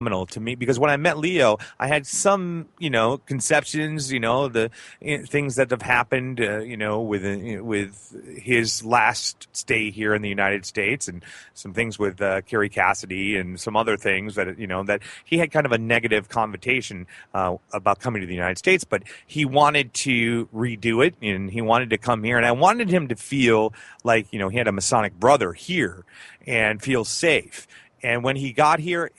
phenomenal to me, because when I met Leo, I had some, conceptions, the things that have happened, with his last stay here in the United States, and some things with Carrie Cassidy and some other things that, that he had kind of a negative connotation about coming to the United States, but he wanted to redo it, and he wanted to come here, and I wanted him to feel like, he had a Masonic brother here and feel safe. And when he got here,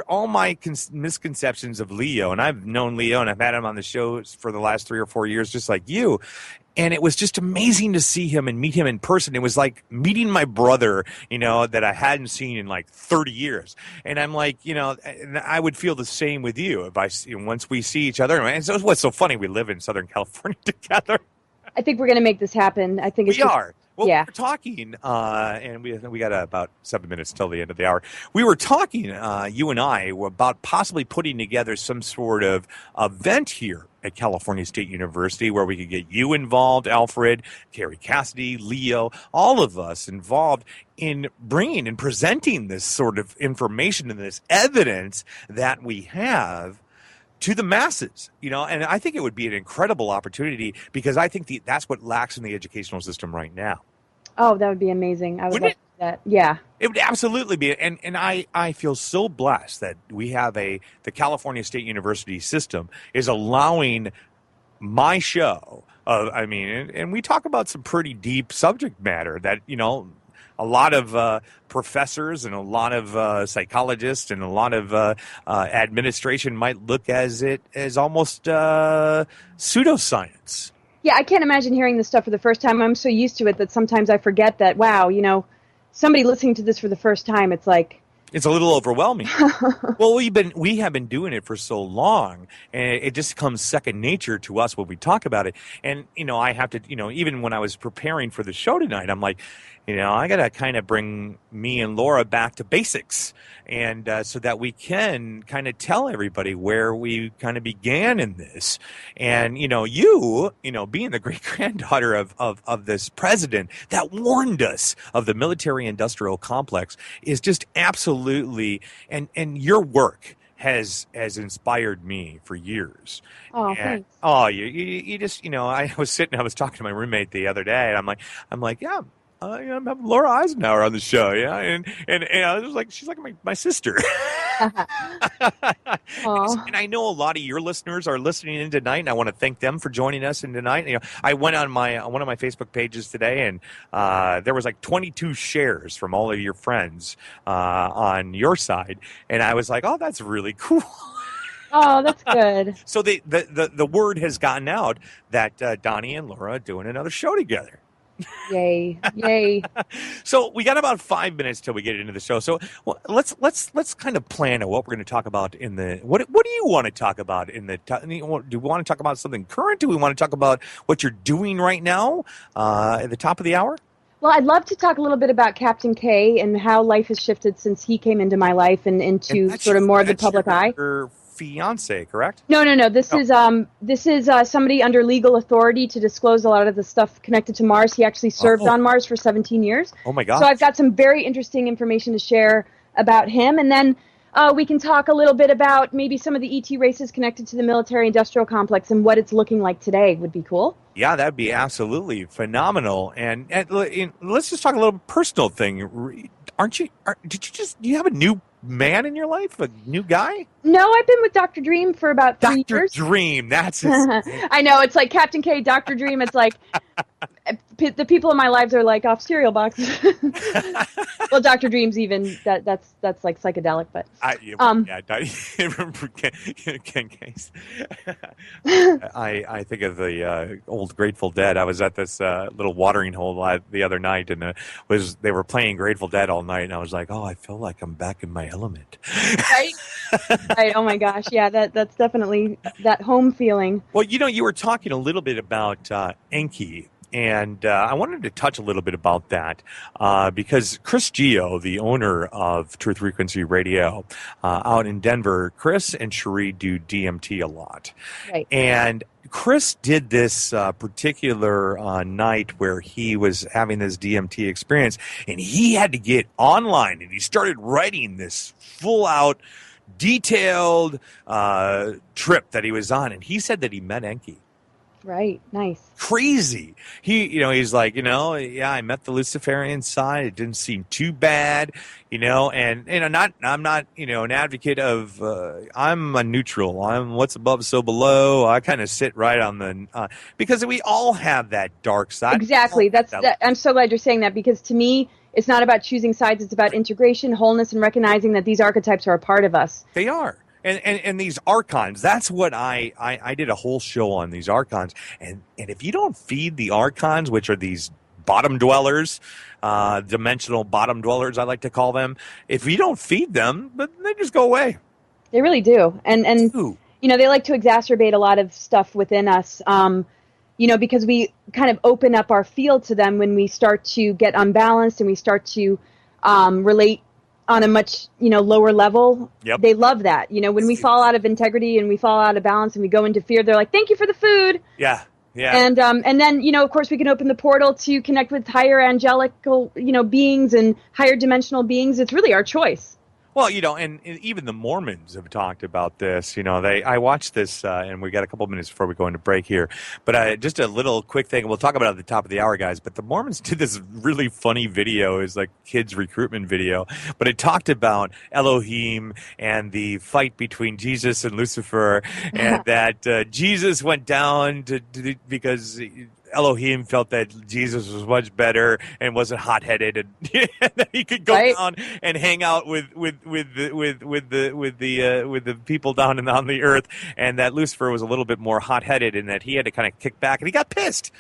all my misconceptions of Leo, and I've known Leo and I've had him on the show for the last 3 or 4 years, just like you. And it was just amazing to see him and meet him in person. It was like meeting my brother, that I hadn't seen in like 30 years. And I'm like, and I would feel the same with you once we see each other. And so what's so funny, we live in Southern California together. I think we're going to make this happen. I think we are. Well, yeah. We were talking, and we got about 7 minutes till the end of the hour. We were talking, you and I, about possibly putting together some sort of event here at California State University where we could get you involved, Alfred, Carrie Cassidy, Leo, all of us involved in bringing and presenting this sort of information and this evidence that we have to the masses, and I think it would be an incredible opportunity, because I think that's what lacks in the educational system right now. Oh, that would be amazing. I would love that. Yeah. It would absolutely be. And I feel so blessed that we have the California State University system is allowing my show. And we talk about some pretty deep subject matter that, a lot of professors and a lot of psychologists and a lot of administration might look as almost pseudoscience. Yeah, I can't imagine hearing this stuff for the first time. I'm so used to it that sometimes I forget that, wow, somebody listening to this for the first time, it's like... It's a little overwhelming. Well, we have been doing it for so long, and it just comes second nature to us when we talk about it. And, I have to, even when I was preparing for the show tonight, I'm like, I got to kind of bring me and Laura back to basics, and so that we can kind of tell everybody where we kind of began in this. And, you being the great-granddaughter of this president that warned us of the military-industrial complex is just absolutely, and your work has inspired me for years. Oh, thanks. Oh, you just, I was talking to my roommate the other day, and I'm like, yeah. I'm having Laura Eisenhower on the show, yeah, and I was like, she's like my sister. And I know a lot of your listeners are listening in tonight, and I want to thank them for joining us in tonight. I went on one of my Facebook pages today, and there was like 22 shares from all of your friends on your side, and I was like, oh, that's really cool. Oh, that's good. So the word has gotten out that Donny and Laura are doing another show together. Yay. So we got about 5 minutes till we get into the show. So let's kind of plan on what we're going to talk about in the what do you want to talk about in the do we want to talk about something current? Do we want to talk about what you're doing right now at the top of the hour? Well, I'd love to talk a little bit about Captain K and how life has shifted since he came into my life and into sort of more of the public eye. Your fiance, correct? No. This is somebody under legal authority to disclose a lot of the stuff connected to Mars. He actually served on Mars for 17 years. Oh my God! So I've got some very interesting information to share about him, and then we can talk a little bit about maybe some of the ET races connected to the military-industrial complex and what it's looking like today. Would be cool. Yeah, that'd be absolutely phenomenal. And let's just talk a little personal thing. Do you have a new man in your life, a new guy? No, I've been with Dr. Dream for about 3 years. Dr. Dream, that's his name. I know, it's like Captain K, Dr. Dream. It's like the people in my lives are like off cereal boxes. Well, Dr. Dream's even that's like psychedelic, but I think of the old Grateful Dead. I was at this little watering hole the other night, and they were playing Grateful Dead all night, and I was like, oh, I feel like I'm back in my element. Right. Oh my gosh, yeah, that's definitely that home feeling. Well, you were talking a little bit about Enki. And I wanted to touch a little bit about that because Chris Geo, the owner of Truth Frequency Radio out in Denver, Chris and Cherie do DMT a lot. Right. And Chris did this particular night where he was having this DMT experience, and he had to get online, and he started writing this full-out detailed trip that he was on, and he said that he met Enki. Right. Nice. Crazy. He's like, yeah, I met the Luciferian side. It didn't seem too bad, and I'm not, an advocate of, I'm a neutral. I'm what's above, so below. I kind of sit right on the, because we all have that dark side. Exactly. I'm so glad you're saying that, because to me, it's not about choosing sides. It's about integration, wholeness, and recognizing that these archetypes are a part of us. They are. And these archons, that's what I did a whole show on, these archons. And if you don't feed the archons, which are these bottom dwellers, dimensional bottom dwellers, I like to call them, if you don't feed them, they just go away. They really do. And they like to exacerbate a lot of stuff within us, because we kind of open up our field to them when we start to get unbalanced and we start to relate on a much, lower level. Yep. They love that. When we fall out of integrity and we fall out of balance and we go into fear, they're like, thank you for the food. Yeah. Yeah. And then, of course, we can open the portal to connect with higher angelical, beings and higher dimensional beings. It's really our choice. Well, and even the Mormons have talked about this. I watched this, and we got a couple minutes before we go into break here. But just a little quick thing. We'll talk about it at the top of the hour, guys. But the Mormons did this really funny video. It's like kids' recruitment video. But it talked about Elohim and the fight between Jesus and Lucifer, and that Jesus went down because Elohim felt that Jesus was much better and wasn't hot-headed, and that he could go down and hang out with the people down on the earth, and that Lucifer was a little bit more hot-headed, and that he had to kind of kick back, and he got pissed.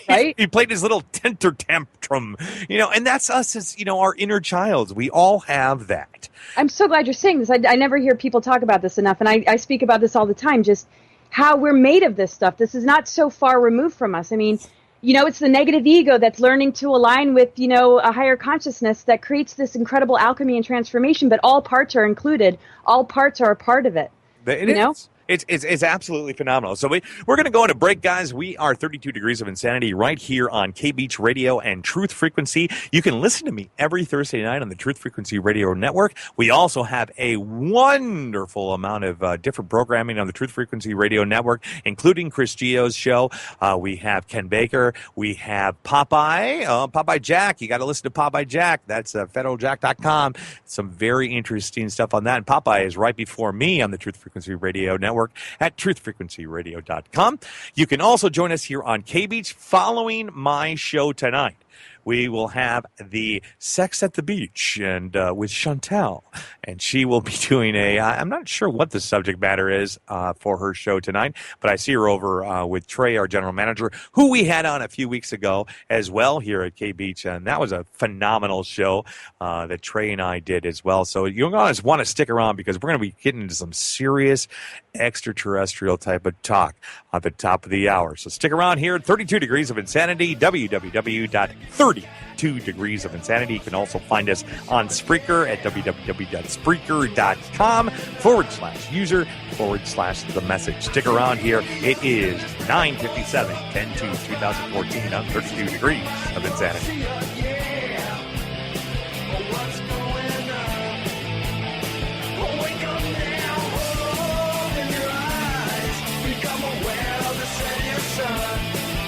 Right? He played his little temper tantrum, and that's us as, our inner child. We all have that. I'm so glad you're saying this. I never hear people talk about this enough, and I speak about this all the time, just how we're made of this stuff. This is not so far removed from us. I mean, it's the negative ego that's learning to align with, a higher consciousness that creates this incredible alchemy and transformation, but all parts are included. All parts are a part of it. It is. It's absolutely phenomenal. So we're going to go on a break, guys. We are 32 Degrees of Insanity right here on K-Beach Radio and Truth Frequency. You can listen to me every Thursday night on the Truth Frequency Radio Network. We also have a wonderful amount of different programming on the Truth Frequency Radio Network, including Chris Gio's show. We have Ken Baker. We have Popeye. Popeye Jack. You got to listen to Popeye Jack. That's federaljack.com. Some very interesting stuff on that. And Popeye is right before me on the Truth Frequency Radio Network at truthfrequencyradio.com. You can also join us here on K-Beach following my show tonight. We will have the Sex at the Beach and with Chantel, and she will be doing I'm not sure what the subject matter is for her show tonight, but I see her over with Trey, our general manager, who we had on a few weeks ago as well here at K-Beach, and that was a phenomenal show that Trey and I did as well. So you guys want to stick around, because we're going to be getting into some serious extraterrestrial type of talk at the top of the hour. So stick around here at 32 Degrees of Insanity, www.32degrees of Insanity. You can also find us on Spreaker at www.spreaker.com/user/the message. Stick around here. It is 9:57, 10/2/2014 on 32 Degrees of Insanity.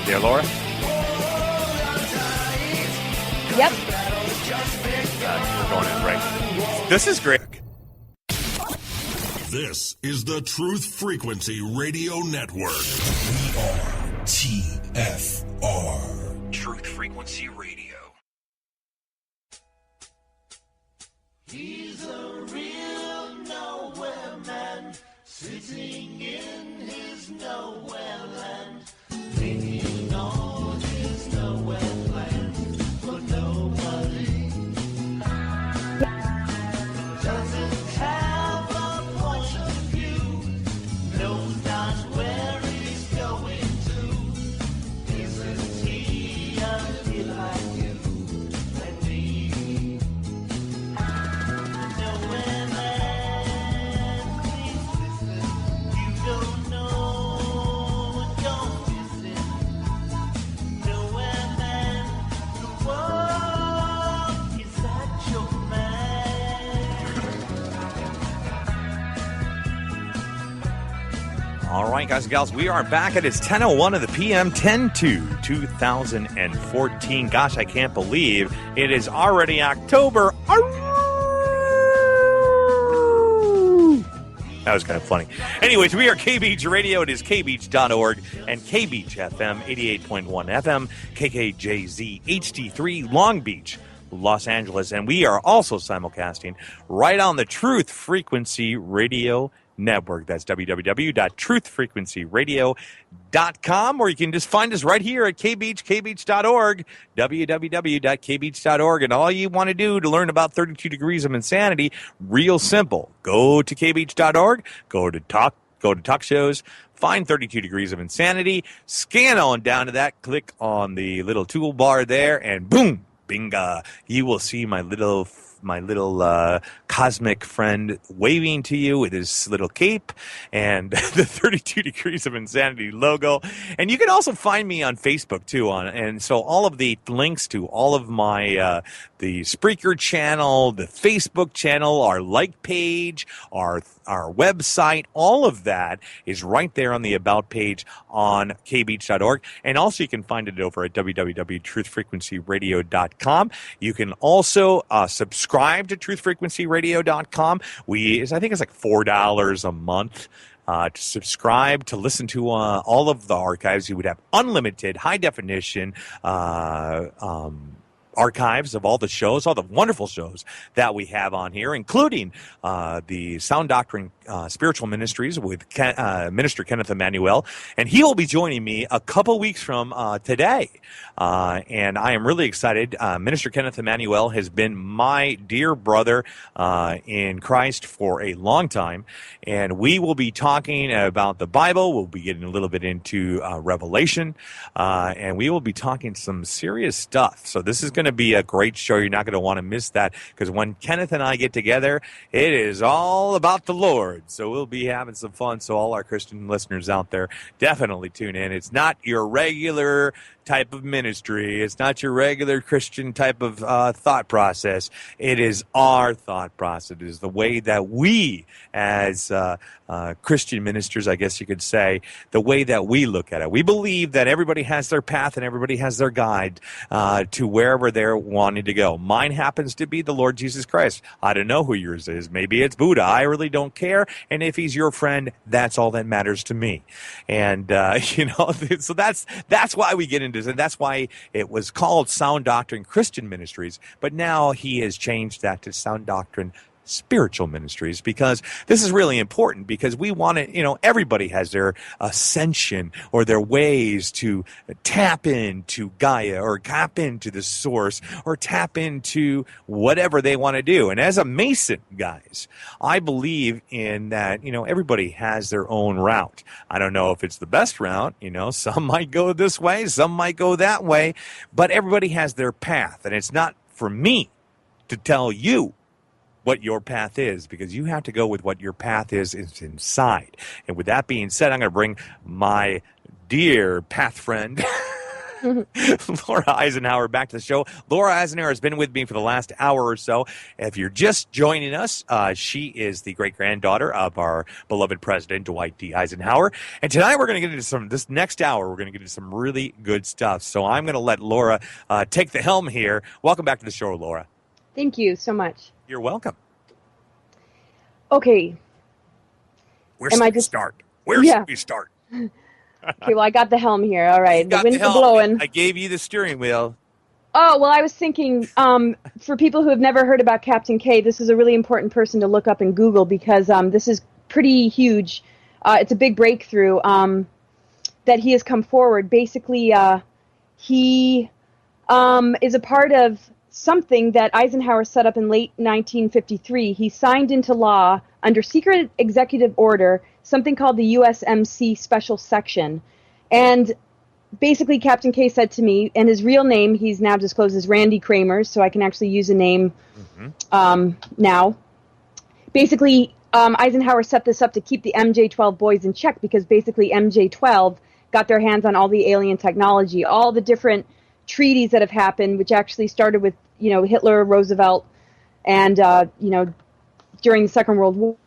Yeah, Laura? Yep. We're going in break. This is great. This is the Truth Frequency Radio Network. We are TFR. Truth Frequency Radio. He's a real nowhere man, sitting in his nowhere land, thinking all his nowhere plans for nobody. Doesn't have a point of view, knows not where he's going to. Isn't he a bit like you and me? Nowhere man, please listen. You don't know, don't you? All right, guys and gals, we are back. It is 10:01 of the p.m., 10/2/2014. Gosh, I can't believe it is already October. That was kind of funny. Anyways, we are K-Beach Radio. It is kbeach.org and K-Beach FM, 88.1 FM, KKJZ, HD3, Long Beach, Los Angeles. And we are also simulcasting right on the Truth Frequency Radio Network. That's www.truthfrequencyradio.com, or you can just find us right here at KBeach, kbeach.org, www.kbeach.org. And all you want to do to learn about 32 Degrees of Insanity, real simple. Go to kbeach.org, go to talk shows, find 32 Degrees of Insanity, scan on down to that, click on the little toolbar there, and boom, binga, you will see my little cosmic friend waving to you with his little cape and the 32 Degrees of Insanity logo. And you can also find me on Facebook too. And so all of the links to all of my the Spreaker channel, the Facebook channel, our like page, our website, all of that is right there on the About page on kbeach.org. And also you can find it over at www.truthfrequencyradio.com. You can also subscribe to truthfrequencyradio.com. I think it's like $4 a month to subscribe, to listen to all of the archives. You would have unlimited, high definition archives of all the shows, all the wonderful shows that we have on here, including the Sound Doctrine Spiritual Ministries with Minister Kenneth Emmanuel. And he will be joining me a couple weeks from today. And I am really excited. Minister Kenneth Emmanuel has been my dear brother in Christ for a long time. And we will be talking about the Bible. We'll be getting a little bit into Revelation. And we will be talking some serious stuff. So this is going to be a great show. You're not going to want to miss that, because when Kenneth and I get together, it is all about the Lord. So we'll be having some fun. So all our Christian listeners out there, definitely tune in. It's not your regular type of ministry. It's not your regular Christian type of thought process. It is our thought process. It is the way that we, as Christian ministers, I guess you could say, the way that we look at it. We believe that everybody has their path and everybody has their guide to wherever they're wanting to go. Mine happens to be the Lord Jesus Christ. I don't know who yours is. Maybe it's Buddha. I really don't care. And if he's your friend, that's all that matters to me. And, so that's why we get into this. And that's why it was called Sound Doctrine Christian Ministries. But now he has changed that to Sound Doctrine Spiritual Ministries, because this is really important, because we want to, everybody has their ascension or their ways to tap into Gaia or tap into the source or tap into whatever they want to do. And as a Mason, guys, I believe in that, everybody has their own route. I don't know if it's the best route, some might go this way, some might go that way, but everybody has their path. And it's not for me to tell you what your path is, because you have to go with what your path is inside. And with that being said, I'm going to bring my dear path friend, Laura Eisenhower, back to the show. Laura Eisenhower has been with me for the last hour or so. If you're just joining us, she is the great-granddaughter of our beloved president, Dwight D. Eisenhower. And tonight we're going to get into this next hour, we're going to get into some really good stuff. So I'm going to let Laura take the helm here. Welcome back to the show, Laura. Thank you so much. You're welcome. Okay. Where should we start? Where should we start? Okay, well, I got the helm here. All right. The winds are blowing. I gave you the steering wheel. Oh, well, I was thinking, for people who have never heard about Captain K, this is a really important person to look up in Google, because this is pretty huge. It's a big breakthrough that he has come forward. Basically, he is a part of something that Eisenhower set up in late 1953. He signed into law under secret executive order something called the USMC Special Section. And basically Captain K said to me, and his real name he's now disclosed as Randy Kramer, so I can actually use a name now. Basically, Eisenhower set this up to keep the MJ-12 boys in check, because basically MJ-12 got their hands on all the alien technology, all the different treaties that have happened, which actually started with, Hitler, Roosevelt, and, during the Second World